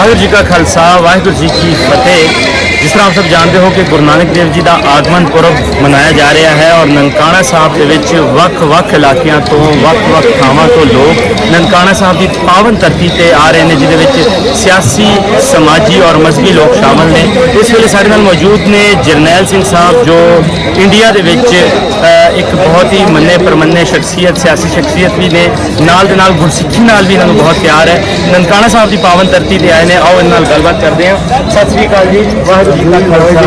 वाहिगुरू जी का खालसा वाहिगुरू जी की फतेह। जिस तरह आप सब जानते हो कि गुरु नानक देव जी का आगमन पुरब मनाया जा रहा है और ननकाना साहब के ਵੱਖ-ਵੱਖ इलाकों तो ਵੱਖ-ਵੱਖ ਥਾਵਾਂ तो लोग ननकाना साहब की पावन धरती से आ रहे हैं, जिहदे सियासी समाजी और मजहबी लोग शामिल ने। इस वेले साडे नाल मौजूद ने जरनैल सिंह साहब जो इंडिया दे विच एक बहुत ही मन्ने परमन्ने शख्सियत सियासी शख्सियत भी ने, नाल दे नाल गुरसिੱਖੀ नाल भी इन्होंने बहुत प्यार है। ननकाना साहब की पावन धरती से आए हैं, आओ इन्हां नाल गलबात करते हैं। सत श्री अकाल जी, वाहिगुरू जी का खालसा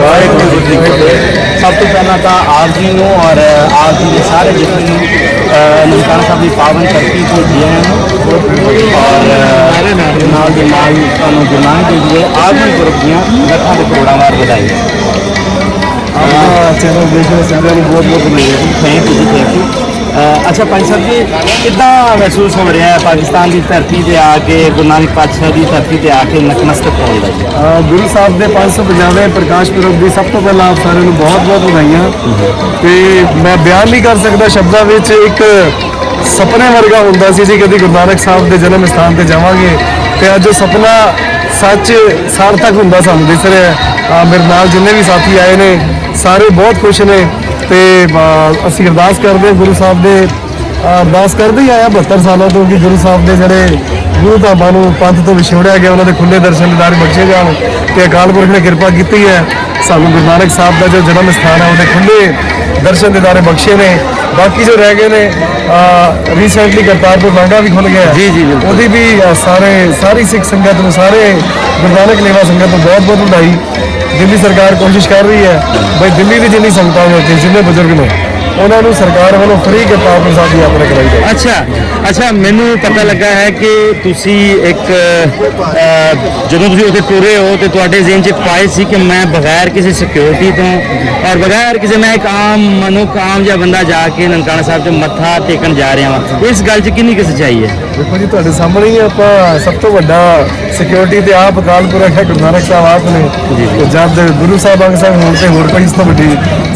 वाहिगुरू जी की फतेह। सब तो पहला तो आप जी नूं और आप जी के सारे जितने ननकाना साहब की पावन धरती को दिए हैं और नाल दे नाल तुहानूं गुरु नानक देव जी के आगमन पुरब दीआं लखां ते करोड़ां वार बधाईआं। चैनल देखने सारे बहुत बहुत बधाई। Thank you ji, thank you. अच्छा पंच साहब जी, कितना महसूस हो रहा है पाकिस्तान की धरती से आके गुरु नानक पातशाह की धरती से आके नतमस्तक होने लगे? गुरु साहब के 550वें प्रकाश पुरब की सब तो पहले आप सारे बहुत बहुत बधाइयाँ। तो मैं बयान नहीं कर सकता शब्दों में, एक सपने वर्गा होंदा सी जी कभी गुरु नानक साहब के जन्म स्थान पर जावांगे तो अज सपना सच सार्थक होंदा सानूं दिस रहा। मेरे नाल जिन्ने भी साथी आए ने सारे बहुत खुश ने ਤੇ ਅਸੀਂ ਅਰਦਾਸ ਕਰਦੇ ਗੁਰੂ ਸਾਹਿਬ ਦੇ ਅਰਦਾਸ ਕਰਦੇ ਹੀ ਆਇਆ 72 ਸਾਲਾਂ ਤੋਂ ਕਿ ਗੁਰੂ ਸਾਹਿਬ ਦੇ ਜਿਹੜੇ ਗੁਰੂ ਧਾਮਾਂ ਨੂੰ ਪੰਥ ਤੋਂ ਵਿਛੋੜਿਆ ਗਿਆ ਉਹਨਾਂ ਦੇ ਖੁੱਲੇ ਦਰਸ਼ਨ ਦਿਦਾਰ ਬਖਸ਼ੇ ਜਾਣ ਤੇ ਅਕਾਲ ਪੁਰਖ ਨੇ ਕਿਰਪਾ ਕੀਤੀ ਹੈ। ਸਾਨੂੰ ਗੁਰੂ ਨਾਨਕ ਸਾਹਿਬ ਦਾ ਜੋ ਜਨਮ ਸਥਾਨ ਹੈ ਉਹਦੇ ਖੁੱਲੇ ਦਰਸ਼ਨ ਦਿਦਾਰੇ ਬਖਸ਼ੇ ਨੇ। ਬਾਕੀ ਜੋ ਰਹਿ ਗਏ ਨੇ ਰੀਸੈਂਟਲੀ ਕਰਤਾਰਪੁਰ ਲਾਂਘਾ ਵੀ ਖੁੱਲ ਗਿਆ ਜੀ ਜੀ, ਉਹਦੀ ਵੀ ਸਾਰੀ ਸਿੱਖ ਸੰਗਤ ਨੂੰ ਸਾਰੇ ਗੁਰੂ ਨਾਨਕ ਲੇਵਾ ਸੰਗਤ ਨੂੰ ਬਹੁਤ ਬਹੁਤ ਵਧਾਈ। दिल्ली सरकार कोशिश कर रही है भाई दिल्ली की जिन्नी संगतां ने जिन्ने बुजुर्ग ने उन्होंने सरकार वालों फ्री करतारपुर साहब की यात्रा कराई जाए। अच्छा मैनू पता लगा है कि तुसी एक ਜਦੋਂ ਤੁਸੀਂ ਉੱਥੇ ਤੁਰੇ ਹੋ ਤੇ ਤੁਹਾਡੇ ਜ਼ਿਹਨ 'ਚ ख्वाहिश ਸੀ कि मैं बगैर किसी सिक्योरिटी तो और बगैर किसी मैं एक आम मनुख आम ਜਿਹਾ ਬੰਦਾ ਜਾ ਕੇ ਨਨਕਾਣਾ ਸਾਹਿਬ 'ਚ ਮੱਥਾ ਟੇਕਣ ਜਾ ਰਿਹਾ ਹਾਂ। ਇਸ ਗੱਲ 'ਚ ਕਿੰਨੀ ਕੁ ਸੱਚਾਈ ਹੈ? ਦੇਖੋ ਜੀ ਤੁਹਾਡੇ ਸਾਹਮਣੇ ਹੀ ਆਪਾਂ ਸਭ ਤੋਂ ਵੱਡਾ ਸਿਕਿਉਰਿਟੀ ਤੇ ਆਪ ਅਕਾਲ ਪੁਰਖ ਹੈ ਗੁਰੂ ਨਾਨਕ ਸਾਹਿਬ ਆਪ ਨੇ। ਜਦ ਗੁਰੂ ਸਾਹਿਬ ਅੰਗ ਸਾਹਿਬ ਹੋਣ ਤੇ ਹੋਰ ਕੋਈ ਇਸ ਤੋਂ ਵੱਡੀ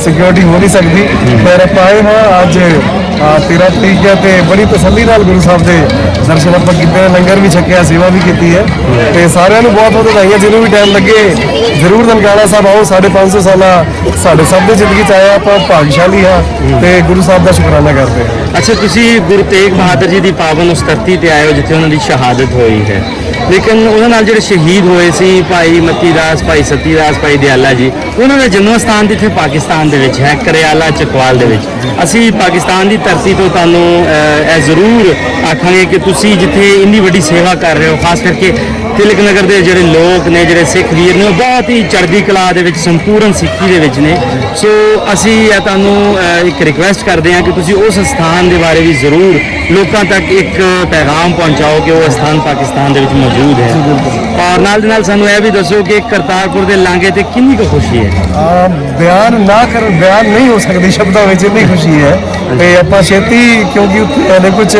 ਸਿਕਿਉਰਿਟੀ ਹੋ ਨਹੀਂ ਸਕਦੀ। ਫਿਰ ਆਪਾਂ ਆਏ ਹਾਂ ਅੱਜ 13 ਤਰੀਕ ਹੈ ਤੇ ਬੜੀ ਤਸੱਲੀ ਨਾਲ ਗੁਰੂ ਸਾਹਿਬ ਦੇ ਦਰਸ਼ਨ ਆਪਾਂ ਕੀਤੇ, ਲੰਗਰ ਵੀ ਛਕਿਆ, ਸੇਵਾ ਵੀ ਕੀਤੀ ਹੈ ਤੇ ਸਾਰਿਆਂ ਨੂੰ ਬਹੁਤ ਬਹੁਤ ਵਧਾਈਆਂ। ਜਿਹਨੂੰ ਵੀ ਟਾਈਮ ਲੱਗੇ ਜ਼ਰੂਰ ਨਨਕਾਣਾ ਸਾਹਿਬ ਆਓ। 550 ਸਾਲਾ ਸਾਡੇ ਸਭ ਦੀ ਜ਼ਿੰਦਗੀ 'ਚ ਆਇਆ, ਆਪਾਂ ਭਾਗਸ਼ਾਲੀ ਹਾਂ ਤੇ ਗੁਰੂ ਸਾਹਿਬ ਦਾ ਸ਼ੁਕਰਾਨਾ ਕਰਦੇ ਹਾਂ। अच्छा तुसी गुरु तेग बहादुर जी की पावन उस धरती ते आए हो जिथे उन्होंने शहादत हुई है, लेकिन उन्होंने ਜਿਹੜੇ शहीद ਹੋਏ ਸੀ ਭਾਈ ਮਤੀ ਦਾਸ, ਭਾਈ ਸਤੀ ਦਾਸ, ਭਾਈ ਦਿਆਲਾ ਜੀ, ਉਹਨਾਂ ਦਾ ਜਨਮ ਸਥਾਨ ਜਿੱਥੇ ਪਾਕਿਸਤਾਨ ਦੇ ਵਿੱਚ ਹੈ ਕਰਿਆਲਾ ਚਕਵਾਲ ਦੇ ਵਿੱਚ। ਅਸੀਂ ਪਾਕਿਸਤਾਨ ਦੀ ਧਰਤੀ ਤੋਂ ਤੁਹਾਨੂੰ ਇਹ ਜ਼ਰੂਰ ਆਖਾਂਗੇ ਕਿ ਤੁਸੀਂ ਜਿੱਥੇ ਇੰਨੀ ਵੱਡੀ ਸੇਵਾ ਕਰ ਰਹੇ ਹੋ, ਖਾਸ ਕਰਕੇ ਤਿਲਕ ਨਗਰ ਦੇ ਜਿਹੜੇ ਲੋਕ ਨੇ, ਜਿਹੜੇ ਸਿੱਖ ਵੀਰ ਨੇ, ਉਹ ਬਹੁਤ ਹੀ ਚੜ੍ਹਦੀ ਕਲਾ ਦੇ ਵਿੱਚ ਸੰਪੂਰਨ ਸਿੱਖੀ ਦੇ ਵਿੱਚ ਨੇ। ਸੋ ਅਸੀਂ ਇਹ ਤੁਹਾਨੂੰ ਇੱਕ ਰਿਕੁਐਸਟ ਕਰਦੇ ਹਾਂ ਕਿ ਤੁਸੀਂ ਉਸ ਸਥਾਨ ਦੇ ਬਾਰੇ ਵੀ ਜ਼ਰੂਰ ਲੋਕਾਂ ਤੱਕ ਇੱਕ ਪੈਗਾਮ ਪਹੁੰਚਾਓ ਕਿ ਉਹ ਸਥਾਨ ਪਾਕਿਸਤਾਨ ਦੇ ਵਿੱਚ ਮੌਜੂਦ ਹੈ। ਔਰ ਨਾਲ ਦੇ ਨਾਲ ਸਾਨੂੰ ਇਹ ਵੀ ਦੱਸੋ ਕਿ ਕਰਤਾਰਪੁਰ ਦੇ ਲਾਂਘੇ ਤੇ ਕਿੰਨੀ ਕੁ ਖੁਸ਼ੀ ਹੈ? ਬਿਆਨ ਨਹੀਂ ਹੋ ਸਕਦੀ ਸ਼ਬਦਾਂ ਵਿੱਚ, ਇੰਨੀ ਖੁਸ਼ੀ ਹੈ। ਤੇ ਆਪਾਂ ਛੇਤੀ ਕਿਉਂਕਿ ਉੱਥੇ ਕੁਝ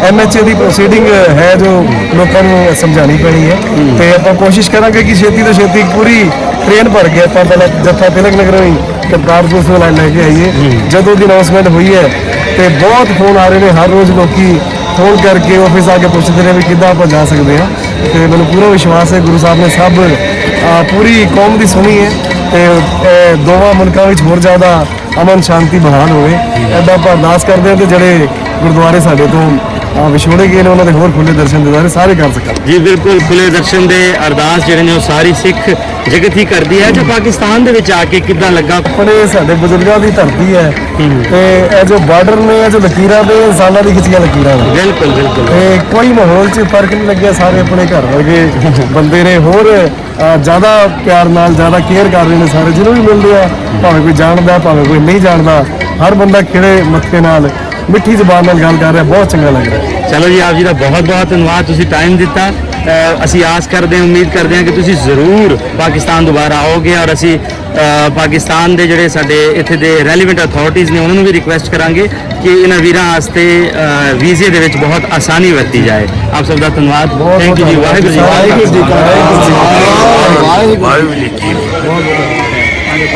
MHA ਦੀ ਪ੍ਰੋਸੀਡਿੰਗ ਹੈ ਜੋ ਲੋਕਾਂ ਨੂੰ ਸਮਝਾਉਣੀ ਪੈਣੀ ਹੈ ਤੇ ਆਪਾਂ ਕੋਸ਼ਿਸ਼ ਕਰਾਂਗੇ ਕਿ ਛੇਤੀ ਤੋਂ ਛੇਤੀ ਪੂਰੀ ਟ੍ਰੇਨ ਭਰ ਕੇ ਆਪਾਂ ਪਹਿਲਾਂ ਜੱਥਾ ਤਿਲਕ ਨਗਰੋਂ ਹੀ ਕਰਤਾਰਪੁਰ ਤੋਂ ਲੈ ਕੇ ਆਈਏ। ਜਦੋਂ ਦੀ ਅਨਾਉਂਸਮੈਂਟ ਹੋਈ ਹੈ ਤੇ ਬਹੁਤ ਫੋਨ ਆ ਰਹੇ ਨੇ, ਹਰ ਰੋਜ਼ ਲੋਕੀ ਫੋਨ ਕਰਕੇ ਆਫਿਸ ਆ ਕੇ ਪੁੱਛਦੇ ਨੇ ਵੀ ਕਿੱਦਾਂ ਆਪਾਂ ਜਾ ਸਕਦੇ ਹਾਂ। ਤੇ ਮੈਨੂੰ ਪੂਰਾ ਵਿਸ਼ਵਾਸ ਹੈ ਗੁਰੂ ਸਾਹਿਬ ਨੇ ਸਭ ਪੂਰੀ ਕੌਮ ਦੀ ਸੁਣੀ ਹੈ ਤੇ ਦੋਵਾਂ ਮੁਲਕਾਂ ਵਿੱਚ ਹੋਰ ਜ਼ਿਆਦਾ ਅਮਨ ਸ਼ਾਂਤੀ ਬਹਾਲ ਹੋਵੇ ਐਡਾ ਆਪਾਂ ਅਰਦਾਸ ਕਰਦੇ ਹਾਂ ਤੇ ਜਿਹੜੇ ਗੁਰਦੁਆਰੇ ਸਾਡੇ ਤੋਂ ਵਿਛੋੜੇ ਗਏ ਨੇ ਉਹਨਾਂ ਦੇ ਹੋਰ ਖੁੱਲੇ ਦਰਸ਼ਨ ਦਿਦਾਰੇ ਸਾਰੇ ਕਰ ਸਕਣ। ਜੀ ਬਿਲਕੁਲ, ਖੁੱਲੇ ਦਰਸ਼ਨ ਦੇ ਅਰਦਾਸ ਜਿਹੜੇ ਨੇ ਉਹ ਸਾਰੀ ਸਿੱਖ ਜਗਤ ਹੀ ਕਰਦੀ ਹੈ। ਜੋ ਪਾਕਿਸਤਾਨ ਦੇ ਵਿੱਚ ਆ ਕੇ ਕਿੱਦਾਂ ਲੱਗਾ? ਆਪਣੇ ਸਾਡੇ ਬਜ਼ੁਰਗਾਂ ਦੀ ਧਰਤੀ ਹੈ ਤੇ ਇਹ ਜੋ ਬਾਰਡਰ ਨੇ, ਇਹ ਜੋ ਲਕੀਰਾਂ ਦੇ ਇਨਸਾਨਾਂ ਦੀ ਖਿੱਚੀਆਂ ਲਕੀਰਾਂ ਨੇ। ਬਿਲਕੁਲ ਬਿਲਕੁਲ, ਤੇ ਕੋਈ ਮਾਹੌਲ 'ਚ ਫਰਕ ਨਹੀਂ ਲੱਗਿਆ, ਸਾਰੇ ਆਪਣੇ ਘਰ ਵਰਗੇ ਬੰਦੇ ਨੇ। ਹੋਰ ਜ਼ਿਆਦਾ ਪਿਆਰ ਨਾਲ ਜ਼ਿਆਦਾ ਕੇਅਰ ਕਰ ਰਹੇ ਨੇ ਸਾਰੇ ਜਿਹਨੂੰ ਵੀ ਮਿਲਦੇ ਆ, ਭਾਵੇਂ ਕੋਈ ਜਾਣਦਾ ਭਾਵੇਂ ਕੋਈ ਨਹੀਂ ਜਾਣਦਾ, ਹਰ ਬੰਦਾ ਖਿੜੇ ਮੱਥੇ ਨਾਲ ਮਿੱਠੀ ਜ਼ਬਾਨ ਨਾਲ ਗੱਲ ਕਰ ਰਿਹਾ, ਬਹੁਤ ਚੰਗਾ ਲੱਗ ਰਿਹਾ। ਚਲੋ ਜੀ, ਆਪ ਜੀ ਦਾ ਬਹੁਤ ਬਹੁਤ ਧੰਨਵਾਦ, ਤੁਸੀਂ ਟਾਈਮ ਦਿੱਤਾ। ਅਸੀਂ ਆਸ ਕਰਦੇ ਹਾਂ, ਉਮੀਦ ਕਰਦੇ ਹਾਂ ਕਿ ਤੁਸੀਂ ਜ਼ਰੂਰ ਪਾਕਿਸਤਾਨ ਦੁਬਾਰਾ ਆਓਗੇ ਔਰ ਅਸੀਂ ਪਾਕਿਸਤਾਨ ਦੇ ਜਿਹੜੇ ਸਾਡੇ ਇੱਥੇ ਦੇ ਰੈਲੀਵੈਂਟ ਅਥਾਰਟੀਜ਼ ਨੇ ਉਹਨਾਂ ਨੂੰ ਵੀ ਰਿਕੁਐਸਟ ਕਰਾਂਗੇ ਕਿ ਇਹਨਾਂ ਵੀਰਾਂ ਵਾਸਤੇ ਵੀਜ਼ੇ ਦੇ ਵਿੱਚ ਬਹੁਤ ਆਸਾਨੀ ਵਰਤੀ ਜਾਏ। ਆਪ ਸਭ ਦਾ ਧੰਨਵਾਦ। ਥੈਂਕ ਯੂ ਜੀ। ਵਾਹਿਗੁਰੂ ਜੀ। ਵਾਹਿਗੁਰੂ ਜੀ।